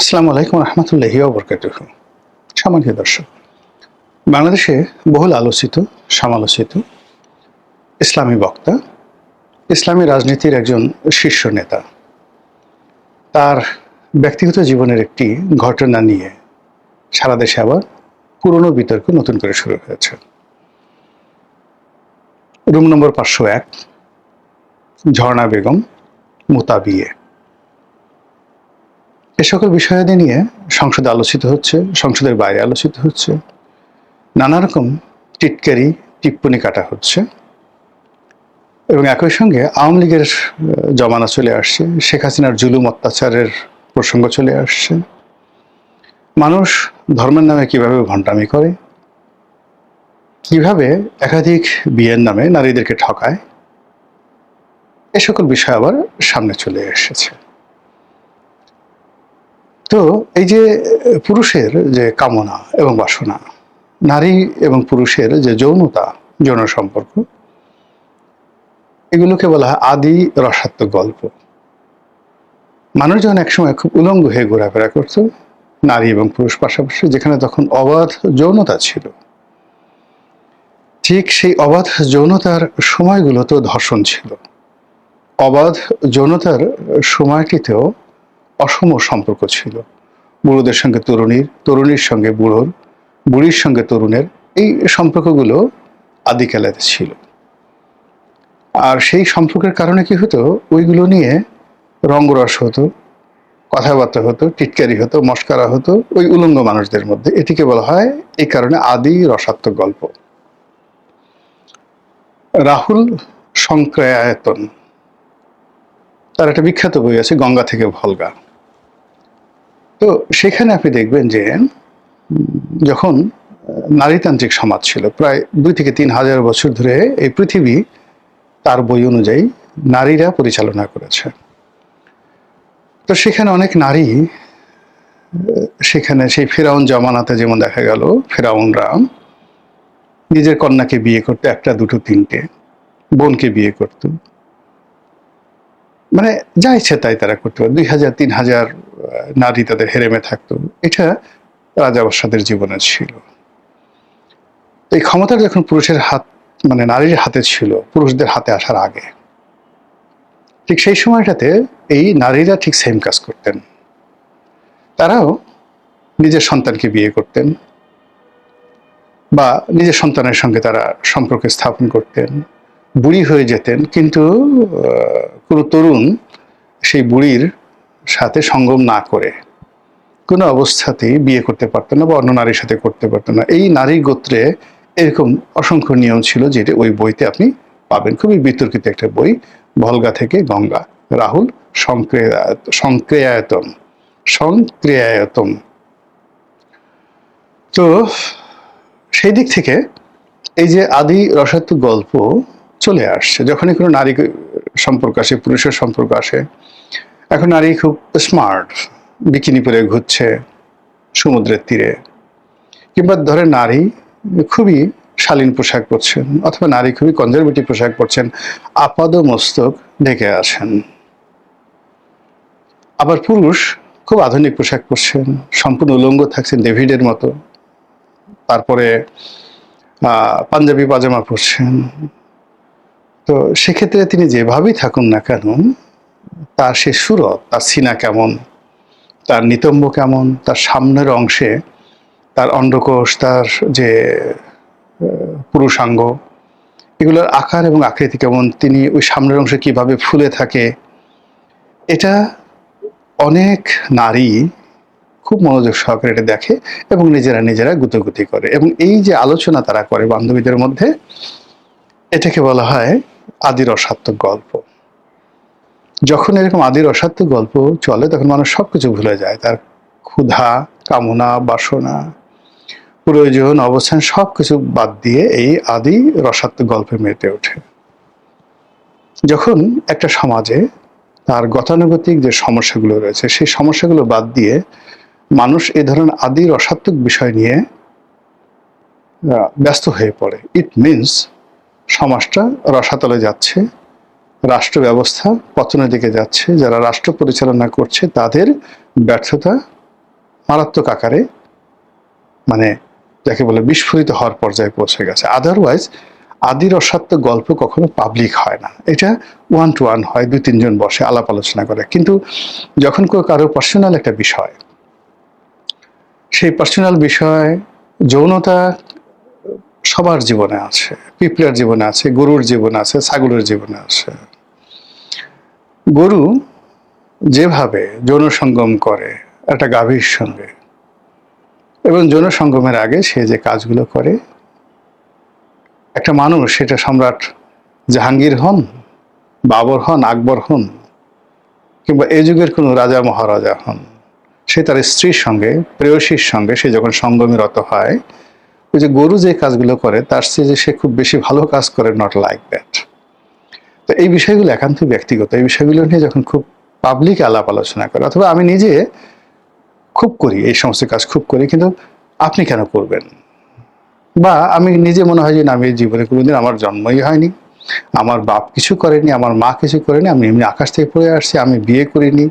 আসসালামু আলাইকুম রহমতুল্লাহি ওয়া বারাকাতুহু। সম্মানিত দর্শক, বাংলাদেশে বহুল আলোচিত সমালোচিত ইসলামী বক্তা, ইসলামী রাজনীতির একজন শীর্ষ নেতা, তার ব্যক্তিগত জীবনের একটি ঘটনা নিয়ে সারা দেশে আবার পুরনো বিতর্ক নতুন করে শুরু হয়েছে। রুম নম্বর 501, ঝর্ণা বেগম মুতাবিয়ে, এ সকল বিষয়াদি নিয়ে সংসদে আলোচিত হচ্ছে, সংসদের বাইরে আলোচিত হচ্ছে, নানা রকম টিটকারি টিপ্পনি কাটা হচ্ছে এবং একই সঙ্গে আওয়ামী লীগের জমানা চলে আসছে, শেখ হাসিনার জুলুম অত্যাচারের প্রসঙ্গ চলে আসছে। মানুষ ধর্মের নামে কিভাবে ভণ্ডামি করে, কিভাবে একাধিক বিয়ের নামে নারীদেরকে ঠকায়, এ সকল বিষয় আবার সামনে চলে এসেছে। তো এই যে পুরুষের যে কামনা এবং বাসনা, নারী এবং পুরুষের যে যৌনতা, যৌন সম্পর্ক, এগুলোকে বলা হয় আদি রসাত্মক গল্প। মানুষ যখন একসময় খুব উলঙ্গ হয়ে ঘোরাফেরা করত, নারী এবং পুরুষ পাশাপাশি, যেখানে তখন অবাধ যৌনতা ছিল, ঠিক সেই অবাধ যৌনতার সময়গুলোতেও ধর্ষণ ছিল। অবাধ যৌনতার সময়টিতেও অসম সম্পর্ক ছিল। বুড়োদের সঙ্গে তরুণীর, তরুণীর সঙ্গে বুড়োর, বুড়ির সঙ্গে তরুণের, এই সম্পর্কগুলো আদিকালেতে ছিল। আর সেই সম্পর্কের কারণে কি হতো, ওইগুলো নিয়ে রঙ্গরস হতো, কথাবার্তা হতো, টিটকারি হতো, মস্কারা হতো ওই উলঙ্গ মানুষদের মধ্যে। এটিকে বলা হয় এই কারণে আদি রসাত্মক গল্প। রাহুল সংক্রায়ায়তন, তার একটা বিখ্যাত বই আছে, গঙ্গা থেকে ভলগা। তো সেখানে আপনি দেখবেন যে যখন নারীতান্ত্রিক সমাজ ছিল, প্রায় 2 থেকে 3 হাজার বছর ধরে এই পৃথিবী তার বই অনুযায়ী নারীরা পরিচালনা করেছে। তো সেখানে অনেক নারী, সেখানে সেই ফেরাউন জামানাতে যেমন দেখা গেল, ফেরাউনরা নিজের কন্যাকে বিয়ে করতো, 1টা 2টো 3টে, বোনকে বিয়ে করত, মানে যা ইচ্ছে তাই তারা করতে পারে। 2000 3000 নারী তাদের হেরেমে থাকতো। এটা রাজাবাদশাদের জীবনে ছিল। এই ক্ষমতাটা যখন পুরুষের হাত, মানে নারীর হাতে ছিল, পুরুষদের হাতে আসার আগে, ঠিক সেই সময়টাতে এই নারীরা ঠিক সেম কাজ করতেন। তারাও নিজের সন্তানকে বিয়ে করতেন বা নিজের সন্তানের সঙ্গে তারা সম্পর্ক স্থাপন করতেন, বুড়ি হয়ে যেতেন, কিন্তু কোনো তরুণ সেই বুড়ির সাথে সঙ্গম না করে কোনো অবস্থাতেই বিয়ে করতে পারতো না বা অন্য নারীর সাথে করতে পারতো না। এই নারী গোত্রে এরকম অসংখ্য নিয়ম ছিল, যেটা ওই বইতে আপনি পাবেন। খুবই বিতর্কিত একটা বই, ভলগা থেকে গঙ্গা, রাহুল সংক্রিয়ায়তন সংক্রিয়ায়তন। তো সেই দিক থেকে এই যে আদি রসাত্মক গল্প চলে আসছে। যখনই কোনো নারী সম্পর্ক আসে, পুরুষের সম্পর্ক আসে, এখন নারী খুব স্মার্ট, বিকিনি পরে ঘুরছে সমুদ্রের তীরে, কিংবা ধরে নারী খুবই শালীন পোশাক পরছেন, অথবা নারী খুবই কনজারভেটিভ পোশাক পরছেন, আপাদ মস্তক ঢেকে আছেন। আবার পুরুষ খুব আধুনিক পোশাক পরছেন, সম্পূর্ণ উলঙ্গ থাকছেন ডেভিডের মতো, তারপরে পাঞ্জাবি পাজামা পরছেন। তো সেক্ষেত্রে তিনি যেভাবেই থাকুন না কেন, তার সে সুরত, তার সিনা কেমন, তার নিতম্ব কেমন, তার সামনের অংশে তার অন্ডকোষ, তার যে পুরুষাঙ্গ, এগুলোর আকার এবং আকৃতি কেমন, তিনি ওই সামনের অংশে কিভাবে ফুলে থাকে, এটা অনেক নারী খুব মনোযোগ সহকারে এটা দেখে এবং নিজেরা গুতোগুতি করে। এবং এই যে আলোচনা তারা করে বান্ধবীদের মধ্যে, এটাকে বলা হয় আদি রসাত্মক গল্প। যখন এরকম আদি রসাত্মক গল্প চলে, তখন মানুষ সবকিছু ভুলে যায়, তার ক্ষুধা, কামনা, বাসনা, প্রয়োজন, অবস্থান সবকিছু বাদ দিয়ে এই আদি রসাত্মক গল্পে মেতে ওঠে। যখন একটা সমাজে তার গতানুগতিক যে সমস্যাগুলো রয়েছে, সেই সমস্যাগুলো বাদ দিয়ে মানুষ এই ধরনের আদি রসাত্মক বিষয় নিয়ে ব্যস্ত হয়ে পড়ে, ইট মিনস সমাজটা রসাতলে যাচ্ছে, রাষ্ট্র ব্যবস্থা পতনের দিকে যাচ্ছে, যারা রাষ্ট্র পরিচালনা করছে তাদের ব্যর্থতা মারাত্মক আকারে মানে যাকে বলে বিস্ফোরিত হওয়ার পর্যায়ে পৌঁছে গেছে। আদারওয়াইজ আদি রসাত্মক গল্প কখনো পাবলিক হয় না, এটা 1 to 1 হয়, 2-3 জন বসে আলাপ আলোচনা করে। কিন্তু যখন কারো পার্সোনাল একটা বিষয়, সেই পার্সোনাল বিষয়, যৌনতা সবার জীবনে আছে, পিঁপড়ার জীবনে আছে, গরুর জীবনে আছে, ছাগলের জীবনে আছে। গরু যেভাবে যৌন সঙ্গম করে একটা গাভীর সঙ্গে, এবং যৌন সঙ্গমের আগে সে যে কাজগুলো করে, একটা মানুষ, সেটা সম্রাট জাহাঙ্গীর হন, বাবর হন, আকবর হন, কিংবা এই যুগের কোনো রাজা মহারাজা হন, সে তার স্ত্রীর সঙ্গে, প্রেয়সীর সঙ্গে সে যখন সঙ্গমে রত হয়, ওই যে গরু যে কাজগুলো করে তার চেয়ে যে সে খুব বেশি ভালো কাজ করে, নট লাইক দ্যাট। তো এই বিষয়গুলো একান্ত ব্যক্তিগত। এই বিষয়গুলো নিয়ে যখন খুব পাবলিক আলাপ আলোচনা করে, অথবা আমি নিজে খুব করি, এই সমস্ত কাজ খুব করি, কিন্তু আপনি কেন করবেন? বা আমি নিজে মনে হয় যে না, আমি জীবনে কোনোদিন, আমার জন্মই হয়নি, আমার বাপ কিছু করেনি, আমার মা কিছু করেনি, আমি এমনি আকাশ থেকে পড়ে আসছি, আমি বিয়ে করিনি,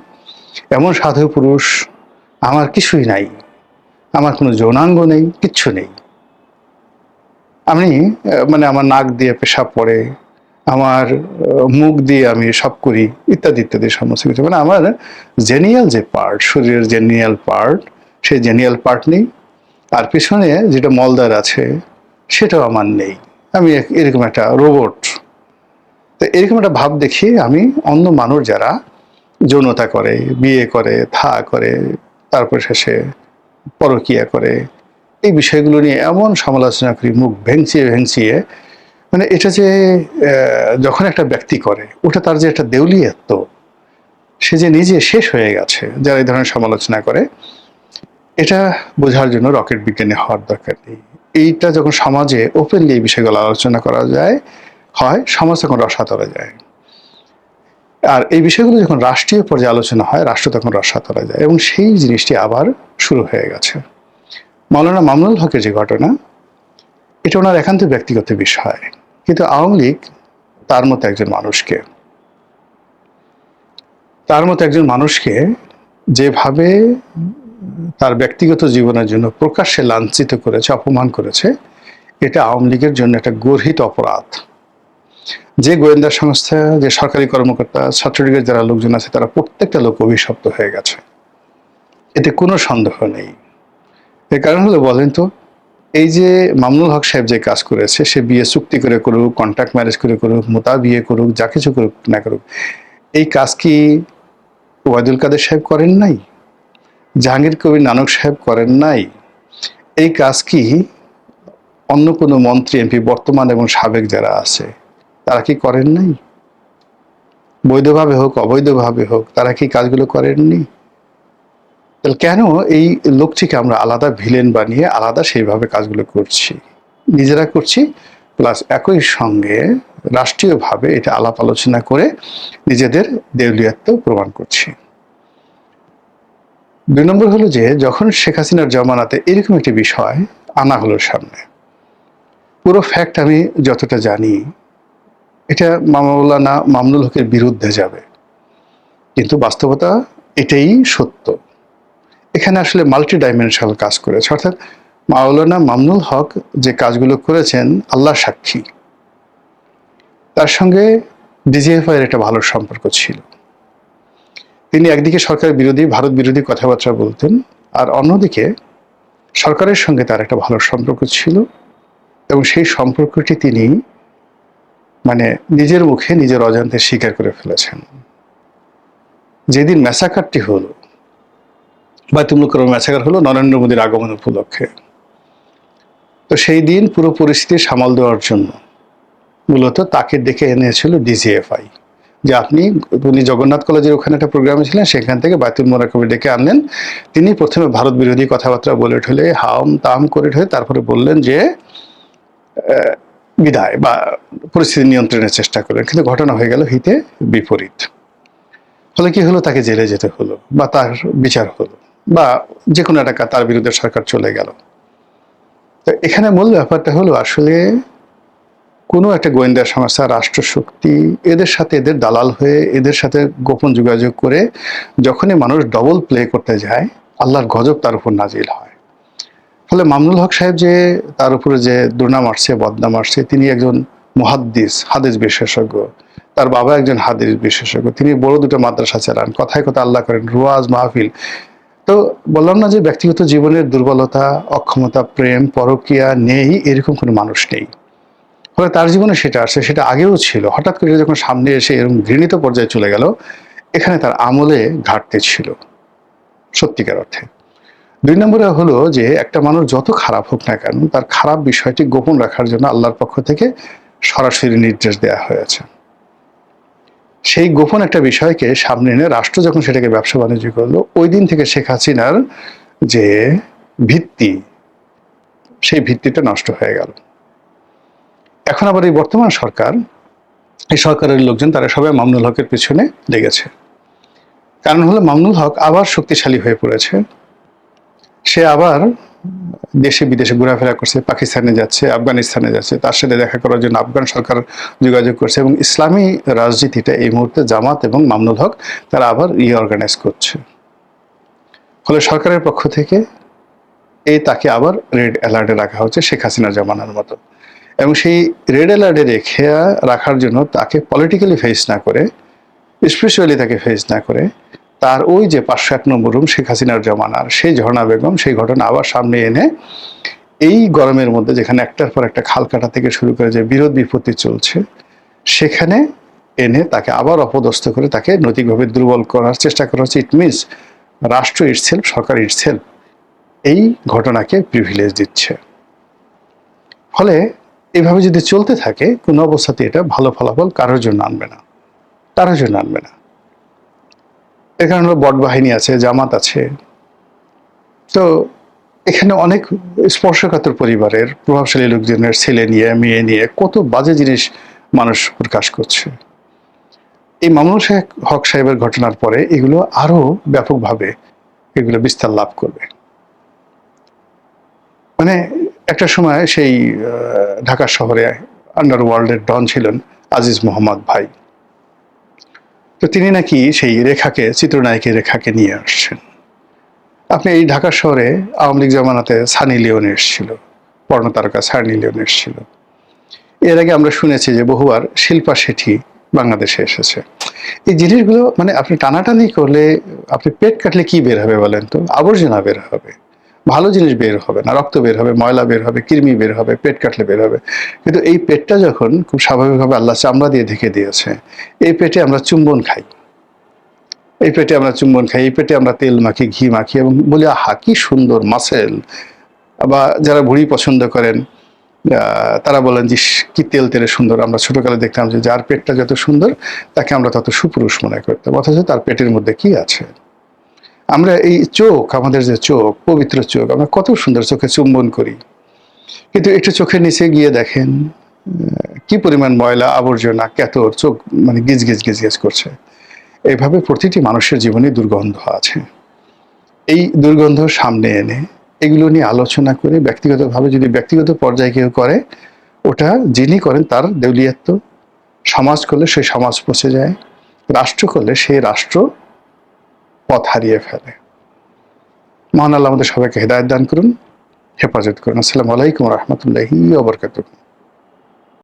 এমন সাধু পুরুষ আমার কিছুই নাই, আমার কোনো যৌনাঙ্গ নেই, কিচ্ছু নেই। আমি মানে আমার নাক দিয়ে পেশাব পড়ে, আমার মুখ দিয়ে আমি সব করি, ইত্যাদি ইত্যাদি সমস্ত কিছু। মানে আমার জেনিয়াল যে পার্ট, শরীরের জেনিয়াল পার্ট, সেই জেনিয়াল পার্ট নেই, আর পিছনে যেটা মলদার আছে সেটাও আমার নেই। আমি এরকম একটা রোবট। তো এরকম একটা ভাব দেখিয়ে আমি অন্য মানুষ যারা যৌনতা করে, বিয়ে করে, থা করে, তারপর শেষে পরকীয়া করে, এই বিষয়গুলো নিয়ে এমন সমালোচনা করি, মুখ ভেঙচিয়ে ভেঙচিয়ে, মানে এটা যে যখন একটা ব্যক্তি করে, ওটা তার যে একটা দেউলিয়াত্ব, সে যে নিজে শেষ হয়ে গেছে, যারা এই ধরনের সমালোচনা করে, এটা বোঝার জন্য রকেট বিজ্ঞানী হওয়ার দরকার নেই। এইটা যখন সমাজে ওপেনলি এই বিষয়গুলো আলোচনা করা যায়, হয়, সমাজ তখন রসাতলে যায়। আর এই বিষয়গুলো যখন রাষ্ট্রীয় পর্যায়ে আলোচনা হয়, রাষ্ট্র তখন রসাতলে যায়, এবং সেই জিনিসটি আবার শুরু হয়ে গেছে। মাওলানা মামুনুল হকের যে ঘটনা, এটা ওনার একান্ত ব্যক্তিগত বিষয়, কিন্তু আওয়ামী লীগ তার মতো একজন মানুষকে যেভাবে তার ব্যক্তিগত জীবনের জন্য প্রকাশ্যে লাঞ্ছিত করেছে, অপমান করেছে, এটা আওয়ামী লীগের জন্য একটা গর্হিত অপরাধ। যে গোয়েন্দা সংস্থা, যে সরকারি কর্মকর্তা, ছাত্রলীগের যারা লোকজন আছে, তারা প্রত্যেকটা লোক অভিশপ্ত হয়ে গেছে, এতে কোনো সন্দেহ নেই। এর কারণ হলো, বলেন তো, এই যে মামুনুল হক সাহেব যে কাজ করেছে, সে বিয়ে চুক্তি করে করুক, কন্ট্রাক্ট ম্যারেজ করে করুক, মোতা বিয়ে করুক, যা কিছু করুক না করুক, এই কাজ কি ওবায়দুল কাদের সাহেব করেন নাই? জাহাঙ্গীর কবির নানক সাহেব করেন নাই? এই কাজ কি অন্য কোনো মন্ত্রী, এমপি, বর্তমান এবং সাবেক যারা আছে, তারা কি করেন নাই? বৈধভাবে হোক, অবৈধভাবে হোক, তারা কি কাজগুলো করেননি? তাহলে কেন এই লোকটিকে আমরা আলাদা ভিলেন বানিয়ে আলাদা সেইভাবে কাজগুলো করছি, নিজেরা করছি, প্লাস একই সঙ্গে রাষ্ট্রীয়ভাবে এটা আলাপ আলোচনা করে নিজেদের দেউলিয়াত্ব প্রমাণ করছি। 2 নম্বর হলো যে, যখন শেখ হাসিনার জমানাতে এরকম একটি বিষয় আনা হলো সামনে, পুরো ফ্যাক্ট আমি যতটা জানি, এটা মাওলানা মামুনুল হকের বিরুদ্ধে যাবে, কিন্তু বাস্তবতা এটাই সত্য। এখানে আসলে মাল্টি ডাইমেনশনাল কাজ করেছে, অর্থাৎ মাওলানা মামুনুল হক যে কাজগুলো করেছেন, আল্লাহ সাক্ষী, তার সঙ্গে ডিজিএফআই এর একটা ভালো সম্পর্ক ছিল। তিনি একদিকে সরকার বিরোধী, ভারত বিরোধী কথাবার্তা বলতেন, আর অন্যদিকে সরকারের সঙ্গে তার একটা ভালো সম্পর্ক ছিল, এবং সেই সম্পর্কটি তিনি মানে নিজের মুখে নিজের অজান্তে স্বীকার করে ফেলেছেন। যেদিন ম্যাসাকারটি হলো, বায়তুল মুকাররমে ম্যাসাকার হলো নরেন্দ্র মোদীর আগমন উপলক্ষে, তো সেই দিন পুরো পরিস্থিতি সামাল দেওয়ার জন্য মূলত তাকে ডেকে এনেছিল ডিজিএফআই, যে উনি জগন্নাথ কলেজের ওখানে একটা প্রোগ্রামে ছিলেন, সেখান থেকে বায়তুল মোকাররমে ডেকে আনলেন। তিনি প্রথমে ভারত বিরোধী কথাবার্তা বলে ঠেলে, হাম তাম করে ঠেলে, তারপরে বললেন যে বিদায়, বা পরিস্থিতি নিয়ন্ত্রণের চেষ্টা করলেন, কিন্তু ঘটনা হয়ে গেল হিতে বিপরীত। ফলে কি হলো, তাকে জেলে যেতে হলো, বা তার বিচার হলো, বা যে কোনো একটা তার বিরুদ্ধে সরকার চলে গেল। তো এখানে মূল ব্যাপারটা হলো, আসলে কোনো একটা গোয়েন্দা সংস্থা, রাষ্ট্রশক্তি, এদের সাথে দালাল হয়ে, এদের সাথে গোপন যোগাযোগ করে যখনই মানুষ ডবল প্লে করতে যায়, আল্লাহর গজব তার উপর নাজিল হয়। ফলে মামুনুল হক সাহেব যে তার উপরে যে দুর্নাম আসছে, বদনাম আসছে, তিনি একজন মুহাদ্দিস, হাদিস বিশেষজ্ঞ, তার বাবা একজন হাদিস বিশেষজ্ঞ, তিনি বড় দুটো মাদ্রাসা চালান, কথায় কথা আল্লাহ করেন, রুয়াজ মাহফিল। তো বললাম না যে ব্যক্তিগত জীবনের দুর্বলতা, অক্ষমতা, প্রেম, পরকীয়া নেই, এরকম কোনো মানুষ নেই। ফলে তার জীবনে সেটা আসছে, সেটা আগেও ছিল, হঠাৎ করে যখন সামনে এসে এরকম ঘৃণিত পর্যায়ে চলে গেল, এখানে তার আমলে ঘাটতি ছিল সত্যিকার অর্থে। ২ নম্বরে হলো যে একটা মানুষ যত খারাপ হোক না কেন, তার খারাপ বিষয়টি গোপন রাখার জন্য আল্লাহর পক্ষ থেকে সরাসরি নির্দেশ দেওয়া হয়েছে। সেই গোপন একটা বিষয়কে সামনে এনে রাষ্ট্র যখন সেটাকে ব্যবসা বাণিজ্য করলো, ওই দিন থেকে শেখ হাসিনার যে ভিত্তি, সেই ভিত্তিটা নষ্ট হয়ে গেল। এখন আবার এই বর্তমান সরকার, এই সরকারের লোকজন তারা সবাই মামুনুল হকের পিছনে লেগেছে। কারণ হলো মামুনুল হক আবার শক্তিশালী হয়ে পড়েছে। সে আবার দেশে বিদেশে ঘোরাফেরা করছে, পাকিস্তানে যাচ্ছে, আফগানিস্তানে যাচ্ছে, তার সাথে দেখা করার জন্য আফগান সরকার যোগাযোগ করছে, এবং ইসলামী রাজনীতিটা এই মুহূর্তে জামাত এবং মামুনুল হক তারা আবার রিঅর্গানাইজ করছে। ফলে সরকারের পক্ষ থেকে তাকে আবার রেড অ্যালার্টে রাখা হচ্ছে শেখ হাসিনার জামানার মতো, এবং সেই রেড অ্যালার্টে রেখে রাখার জন্য তাকে পলিটিক্যালি ফেস না করে, স্পিরিচুয়ালি তাকে ফেস না করে, তার ওই যে 501 নম্বর রুম শেখ হাসিনার জমানার সেই ঝর্ণা বেগম, সেই ঘটনা আবার সামনে এনে এই গরমের মধ্যে যেখানে একটার পর একটা খাল কাটা থেকে শুরু করে যে বিরোধ বিপত্তি চলছে, সেখানে এনে তাকে আবার অপদস্থ করে তাকে নৈতিকভাবে দুর্বল করার চেষ্টা করা হচ্ছে। ইট মিনস রাষ্ট্র ইটসেলফ, সরকার ইটসেলফ এই ঘটনাকে প্রিভিলেজ দিচ্ছে। ফলে এভাবে যদি চলতে থাকে, কোনো অবস্থাতে এটা ভালো ফলাফল কারোর জন্য আনবে না, কারোর জন্য আনবে না। এর কারণ হলো বট বাহিনী আছে, জামাত আছে। তো এখানে অনেক স্পর্শকাতর পরিবারের প্রভাবশালী লোকজনের ছেলে নিয়ে, মেয়ে নিয়ে কত বাজে জিনিস মানুষ প্রকাশ করছে। এই মামুনুল হক সাহেবের ঘটনার পরে এগুলো আরো ব্যাপকভাবে এগুলো বিস্তার লাভ করবে। মানে একটা সময় সেই ঢাকা শহরে আন্ডারওয়ার্ল্ডের ডন ছিলেন আজিজ মোহাম্মদ ভাই। তো তিনি নাকি সেই রেখাকে, চিত্রনায়িকা রেখাকে নিয়ে আসছেন। আপনি এই ঢাকা শহরে আওয়ামী লীগ জামানাতে সানি লিওন এসেছিল, পর্ণতারকা সানি লিওন এসেছিল। এর আগে আমরা শুনেছি যে বহুবার শিল্পা শেঠি বাংলাদেশে এসেছে। এই জিনিসগুলো মানে আপনি টানাটানি করলে, আপনি পেট কাটলে কি বের হবে বলেন তো? আবর্জনা বের হবে, ভালো জিনিস বের হবে না, রক্ত বের হবে, ময়লা বের হবে, কৃমি বের হবে, পেট কাটলে বের হবে। কিন্তু এই পেটটা যখন খুব স্বাভাবিকভাবে আল্লাহ চামড়া দিয়ে ঢেকে দিয়েছে, এই পেটে আমরা চুম্বন খাই, এই পেটে আমরা চুম্বন খাই, এই পেটে আমরা তেল মাখি, ঘি মাখি, এবং বলি আহা কি সুন্দর মাসেল। বা যারা ভুঁড়ি পছন্দ করেন তারা বলেন যে কি তেল তেলে সুন্দর। আমরা ছোটকালে দেখতাম যে যার পেটটা যত সুন্দর তাকে আমরা তত সুপুরুষ মনে করতাম, অথচ তার পেটের মধ্যে কি আছে। আমরা এই চোখ, আমাদের যে চোখ, পবিত্র চোখ, আমরা কত সুন্দর চোখে চুম্বন করি, কিন্তু একটু চোখের নিচে গিয়ে দেখেন কি পরিমাণ ময়লা, আবর্জনা, ক্যাতর, চোখ মানে গিজ গিজ গিজ গিজ করছে। এইভাবে প্রতিটি মানুষের জীবনে দুর্গন্ধ আছে। এই দুর্গন্ধ সামনে এনে এগুলো নিয়ে আলোচনা করে ব্যক্তিগতভাবে যদি ব্যক্তিগত পর্যায়ে কেউ করে, ওটা যিনি করেন তার দেউলিয়াত্ব। সমাজ করলে সেই সমাজ পচে যায়, রাষ্ট্র করলে সেই রাষ্ট্র পথ হারিয়ে ফেলে। মহান আল্লাহ আমাদের সবাইকে হেদায়েত দান করুন, হেফাজত করুন। আসসালামু আলাইকুম ওয়া রাহমাতুল্লাহি ওয়া বারাকাতুহু।